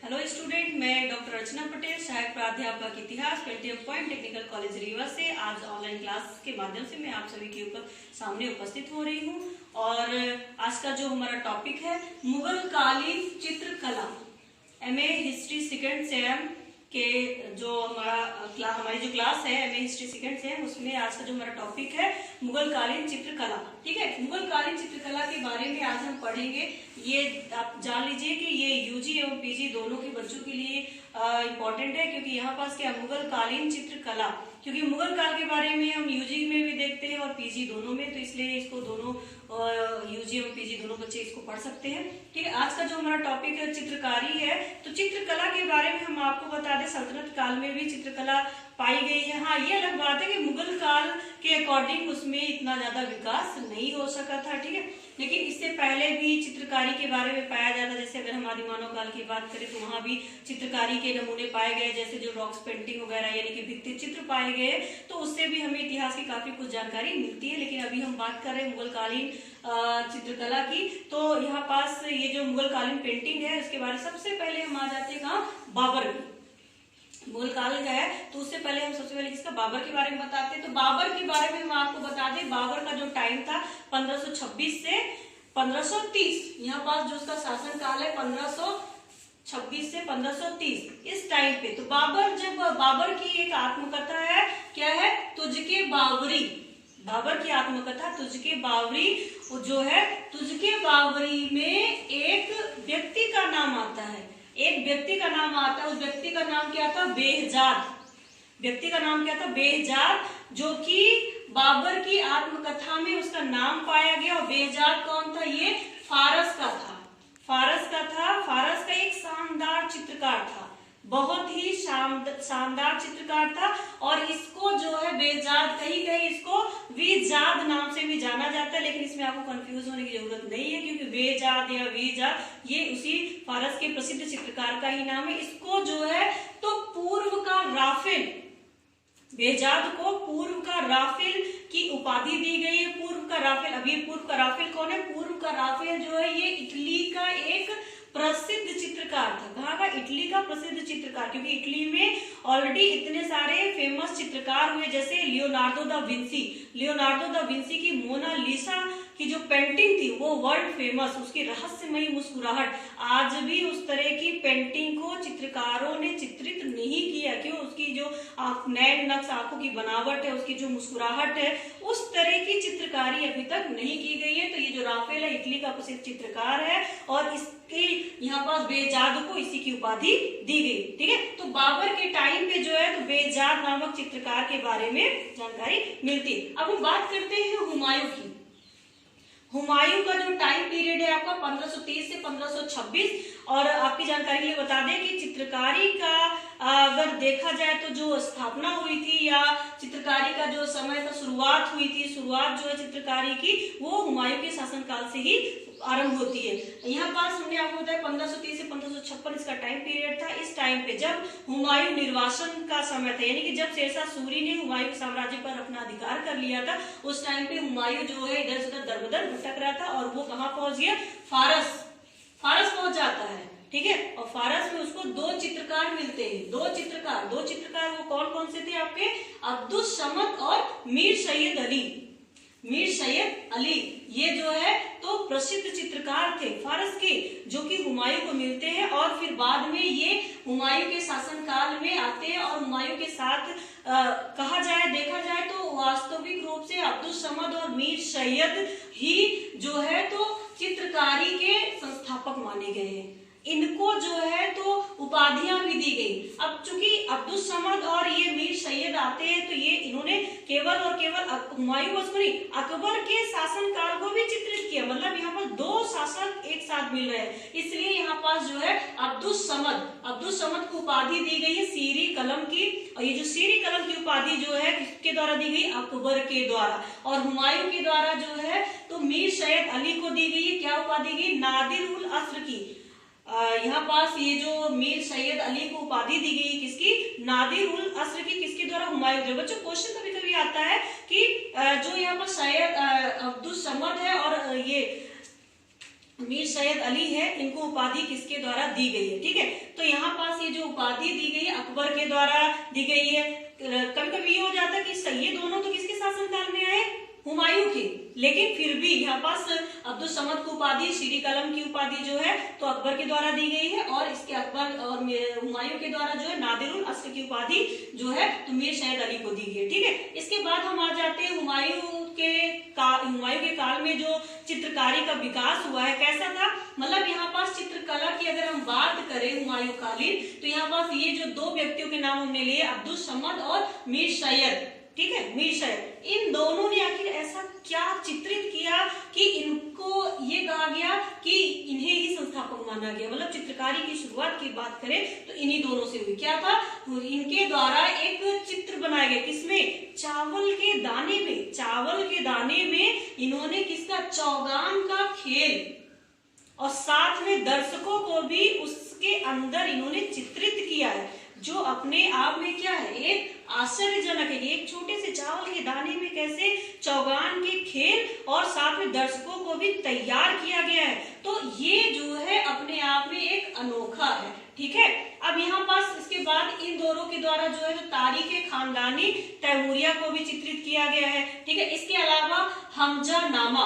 Hello student, मैं doctor अर्चना पटेल, सहायक प्राध्यापक इतिहास, Paytm point technical college Rewa से आज ऑनलाइन क्लास के माध्यम से मैं आप सभी के ऊपर सामने उपस्थित हो रही हूँ। और आज का जो हमारा टॉपिक है मुगल कालीन चित्रकला, एमए हिस्ट्री सेकेंड सेम के जो हमारी जो क्लास है एमए हिस्ट्री सेकेंड सेम, उसमें आज का जो हमारा टॉपिक है मुगल कालीन चित्रकला। ठीक है, मुगल कालीन चित्रकला के बारे में आज हम पढ़ेंगे। ये आप जान लीजिए कि ये यूजी एवं पीजी दोनों के बच्चों के लिए इम्पोर्टेंट है, क्योंकि यहाँ पास क्या मुगल कालीन चित्रकला, क्योंकि मुगल काल के बारे में हम यूजी में भी देखते हैं और पीजी दोनों में, तो इसलिए इसको दोनों यूजी और पीजी दोनों बच्चे इसको पढ़ सकते हैं। ठीक है, आज का जो हमारा टॉपिक है चित्रकारी है, तो चित्रकला के बारे में हम आपको बता दें सल्तनत काल में भी चित्रकला पाई गई है। हाँ, ये अलग बात है कि मुगल काल के अकॉर्डिंग उसमें इतना ज्यादा विकास नहीं हो सका था। ठीक है, लेकिन इससे पहले भी चित्रकारी के बारे में पाया जाता, जैसे अगर हम आदिमानव काल की बात करें तो वहां भी चित्रकारी के नमूने पाए गए, जैसे जो रॉक्स पेंटिंग वगैरह यानी कि भित्ति चित्र पाए गए, तो उससे भी हमें इतिहास की काफी कुछ जानकारी मिलती है। लेकिन अभी हम बात कर रहे हैं मुगल कालीन चित्रकला की, तो यहाँ पास ये जो मुगल कालीन पेंटिंग है उसके बारे में सबसे पहले हम आ जाते हैं कहाँ, बाबर की। मुगल काल का है तो उससे पहले हम सबसे पहले किसका, बाबर के बारे में बताते हैं। तो बाबर के बारे में हम आपको बता दें, बाबर का जो टाइम था 1526 से 1530, यहाँ पास जो उसका शासन काल है 1526 से 1530, इस टाइम पे। तो बाबर की एक आत्मकथा है, क्या है, तुझके बावरी। बाबर की आत्मकथा तुझके बावरी जो है, तुझके बावरी में एक व्यक्ति का नाम आता है, एक व्यक्ति का नाम आता है। उस व्यक्ति का नाम क्या था, बेहजाद। व्यक्ति का नाम क्या था, बेहजाद, जो कि बाबर की आत्मकथा में उसका नाम पाया गया। और बेहजाद कौन था, ये फारस का था। फारस का एक शानदार चित्रकार था, बहुत ही शानदार चित्रकार था। और इसको जो है बेहजाद, कहीं इसको वीजाद नाम से भी जाना जाता है, लेकिन इसमें आपको कंफ्यूज होने की जरूरत नहीं है, क्योंकि बेहजाद या वीजाद ये उसी फारस के प्रसिद्ध चित्रकार का ही नाम है। इसको जो है तो पूर्व का राफेल, बेहजाद को पूर्व का राफेल की उपाधि दी गई है। पूर्व का राफेल, अभी पूर्व का राफेल कौन है, पूर्व का राफेल जो है ये इटली का एक प्रसिद्ध चित्रकार था। कहाँ का, इटली का प्रसिद्ध चित्रकार, क्योंकि इटली में ऑलरेडी इतने सारे फेमस चित्रकार हुए, जैसे Leonardo da Vinci. Leonardo da Vinci की मोनालिसा की जो पेंटिंग थी वो वर्ल्ड फेमस, उसकी रहस्यमयी मुस्कुराहट, आज भी उस तरह की पेंटिंग को चित्रकारों ने चित्रित नहीं किया। क्यों, उसकी जो नैन नक्श आंखों की बनावट है, उसकी जो मुस्कुराहट है, उस तरह की चित्रकारी अभी तक नहीं की गई है। तो ये जो राफेल है इटली का प्रसिद्ध चित्रकार है, और इसके यहाँ पास बेहजाद को इसी की उपाधि दी गई। ठीक है, तो बाबर के टाइम पे जो है तो बेहजाद नामक चित्रकार के बारे में जानकारी मिलती है। अब हम बात करते हैं हुमायूं की। हुमायूं का जो टाइम पीरियड है आपका 1530 से 1526, और आपकी जानकारी के लिए बता दें कि चित्रकारी का अगर देखा जाए तो जो स्थापना हुई थी या चित्रकारी का जो समय था, शुरुआत हुई थी, शुरुआत जो है चित्रकारी की वो हुमायूं के शासनकाल से ही आरंभ होती है। यहाँ पास हमने आपको बताया 1530 से 1556 इसका टाइम पीरियड था। इस टाइम पे जब हुमायूं निर्वासन का समय था, यानी कि जब शेरशाह सूरी ने हुमायूं के साम्राज्य पर अपना अधिकार कर लिया था, उस टाइम पे हुमायूं जो है इधर से उधर दरबदर भटक रहा था, और वो कहाँ पहुंच गया, फारस पहुंच जाता है। ठीक है, और फारस में उसको दो चित्रकार मिलते हैं, दो चित्रकार वो कौन कौन से थे आपके, अब्दुस समद और मीर सैयद अली। ये जो है तो प्रसिद्ध चित्रकार थे फारस के, जो कि हुमायूं को मिलते हैं, और फिर बाद में ये हुमायूं के शासनकाल में आते हैं। और हुमायूं के साथ देखा जाए तो वास्तविक रूप से अब्दुस समद और मीर सैयद ही जो है तो चित्रकारी के संस्थापक माने गए हैं। इनको जो है तो उपाधियां भी दी गई। अब चूंकि अब्दुस समद और ये मीर सैयद आते हैं, तो ये इन्होंने केवल और केवल हुमायूं को नहीं, अकबर के शासनकाल को भी चित्रित किया। मतलब यहाँ पर दो शासक एक साथ मिल रहे हैं, इसलिए यहाँ पास जो है अब्दुस समद को उपाधि दी गई है सीरी कलम की। और ये जो सीरी कलम की उपाधि जो है किसके द्वारा दी गई, अकबर के द्वारा। और हुमायूं के द्वारा जो है तो मीर सैयद अली को दी गई है, क्या उपाधि दी गई, नादिर उल अस्र की। यहाँ पास ये जो मीर सैयद अली को उपाधि दी गई किसकी, नादिर उल अस्र की, किसके द्वारा, हुमायूं के। बच्चों क्वेश्चन कभी कभी आता है कि जो यहाँ पर सैयद अब्दुस समद है और ये मीर सैयद अली है, इनको उपाधि किसके द्वारा दी गई है? ठीक है, तो यहाँ पास ये जो उपाधि दी गई है अकबर के द्वारा दी गई है। कभी कभी ये हो जाता है कि ये दोनों तो किसके शासनकाल में आए? हुमायूं के, लेकिन फिर भी यहाँ पास अब्दुल समद की उपाधि, शीरी कलम की उपाधि जो है तो अकबर के द्वारा दी गई है, और इसके अकबर और हुमायूं के द्वारा जो है नादिरुल अस्र की उपाधि जो है तो मीर सैयद अली को दी गई है। ठीक है, इसके बाद हम आ जाते हैं हुमायूं के काल में जो चित्रकारी का विकास हुआ है कैसा था। मतलब यहाँ पास चित्रकला की अगर हम बात करें हुमायूं कालीन, तो यहाँ पास ये जो दो व्यक्तियों के नाम हमने लिए, अब्दुल समद और मीर सैयद, ठीक है, मीर सैयद, इन दोनों ने आखिर ऐसा क्या चित्रित किया कि इनको ये कहा गया कि इन्हें ही संस्थापक माना गया। मतलब चित्रकारी की शुरुआत की बात करें तो इन्हीं दोनों से हुई। क्या था? इनके द्वारा एक चित्र बनाया गया, किसमें? चावल के दाने में। चावल के दाने में इन्होंने किसका? चौगान का खेल, और साथ में दर्शकों को भी उसके अंदर इन्होंने चित्रित किया है, जो अपने आप में क्या है? एक आश्चर्यजनक है। एक छोटे से चावल के दाने में कैसे चौगान के खेल और साथ में दर्शकों को भी तैयार किया गया है, तो ये जो है अपने आप में एक अनोखा है। ठीक है, अब यहाँ पास इसके बाद इन दोनों के द्वारा जो है तो तारीख खानदानी तैमूरिया को भी चित्रित किया गया है। ठीक है, इसके अलावा हमजानामा,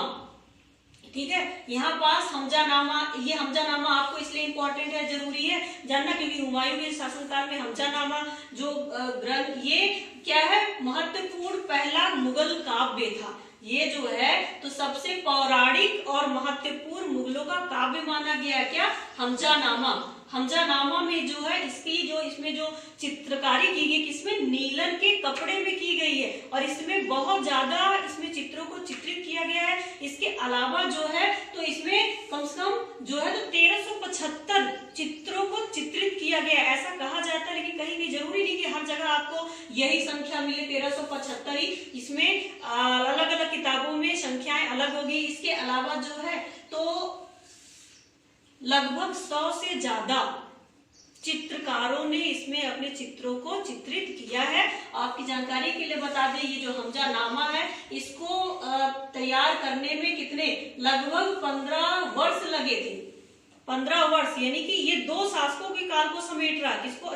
ठीक है, यहाँ पास हमजानामा, ये हमजानामा आपको इसलिए इंपॉर्टेंट है, जरूरी है जानना, क्योंकि हुमायूं के शासनकाल में हमजानामा जो ग्रंथ, ये क्या है? महत्वपूर्ण पहला मुगल काव्य था। ये जो है तो सबसे पौराणिक और महत्वपूर्ण मुगलों का काव्य माना गया है। क्या? हमजानामा। हमजानामा में जो है इसमें जो चित्रकारी की गई, किसमें? नीलन के कपड़े में की गई है, और इसमें बहुत ज्यादा इसमें चित्रों को चित्रित किया गया है। इसके अलावा जो है तो इसमें कम से कम जो है तो 1375 चित्रों को चित्रित किया गया है, ऐसा कहा जाता है, लेकिन कहीं भी जरूरी नहीं कि हर जगह आपको यही संख्या मिले, 1375 ही। इसमें अलग अलग किताबों में संख्याएं अलग होगी। इसके अलावा जो है तो लगभग 100 से ज्यादा चित्रकारों ने इसमें अपने चित्रों को चित्रित किया है। आपकी जानकारी के लिए बता दें, ये जो हमजानामा है इसको तैयार करने में कितने? लगभग 15 वर्ष लगे थे। 15 वर्ष, यानी कि ये दो शासकों के काल को समेट रहा है। किसको?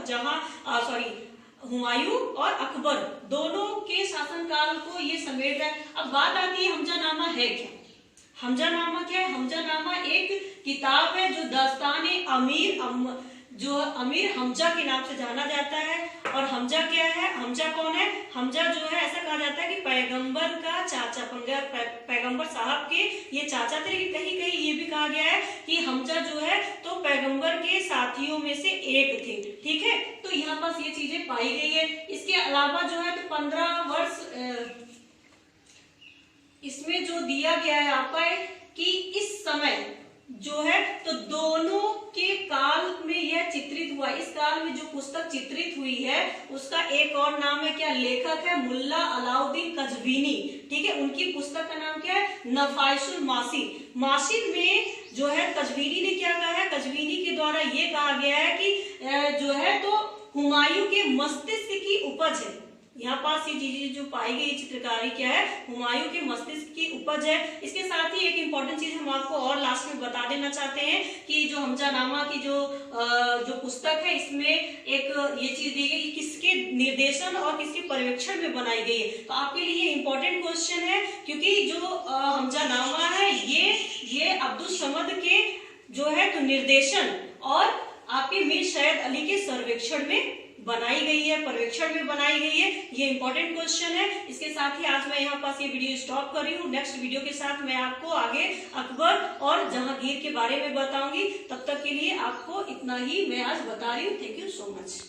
हुमायूं और अकबर दोनों के शासनकाल को ये समेट रहा है। अब बात आती है हमजानामा है क्या? हमजानामा क्या है? हमजानामा एक किताब है जो दास्ताने अमीर हमजा के नाम से जाना जाता है। और हमजा क्या है? हमजा कौन है? हमजा जो है ऐसा कहा जाता है कि पैगंबर का चाचा, पैगंबर साहब के ये चाचा थे, लेकिन कहीं कहीं ये भी कहा गया है कि हमजा जो है तो पैगंबर के साथियों में से एक थे। ठीक है, तो यहाँ पास ये चीजें पाई गई है। इसके अलावा जो है तो 15 वर्ष इसमें जो दिया गया है आपका कि इस समय जो है तो दोनों के काल में यह चित्रित हुआ। इस काल में जो पुस्तक चित्रित हुई है उसका एक और नाम है, क्या? लेखक है मुल्ला अलाउद्दीन कजवीनी। ठीक है, उनकी पुस्तक का नाम क्या है? नफाइसुल मासीर। मासीर में जो है कजवीनी ने क्या कहा है? कजवीनी के द्वारा ये कहा गया है कि जो है तो हुमायूं के मस्तिष्क की उपज है। यहाँ पास ये चीजें जो पाई गई चित्रकारी क्या है? हुमायूं के मस्तिष्क की उपज है। इसके साथ ही एक इम्पॉर्टेंट चीज हम आपको और लास्ट में बता देना चाहते हैं कि जो हमजानामा की जो पुस्तक है इसमें एक ये चीज दी गई किसके निर्देशन और किसके पर्यवेक्षण में बनाई गई है। तो आपके लिए इम्पोर्टेंट क्वेश्चन है, क्योंकि जो हमजानामा है ये अब्दुल समद के जो है तो निर्देशन और आपके मीर सैयद अली के सर्वेक्षण में बनाई गई है, पर्यवेक्षण में बनाई गई है। ये इंपॉर्टेंट क्वेश्चन है। इसके साथ ही आज मैं यहाँ पास ये वीडियो स्टॉप कर रही हूँ। नेक्स्ट वीडियो के साथ मैं आपको आगे अकबर और जहांगीर के बारे में बताऊंगी। तब तक के लिए आपको इतना ही मैं आज बता रही हूँ। Thank you so much.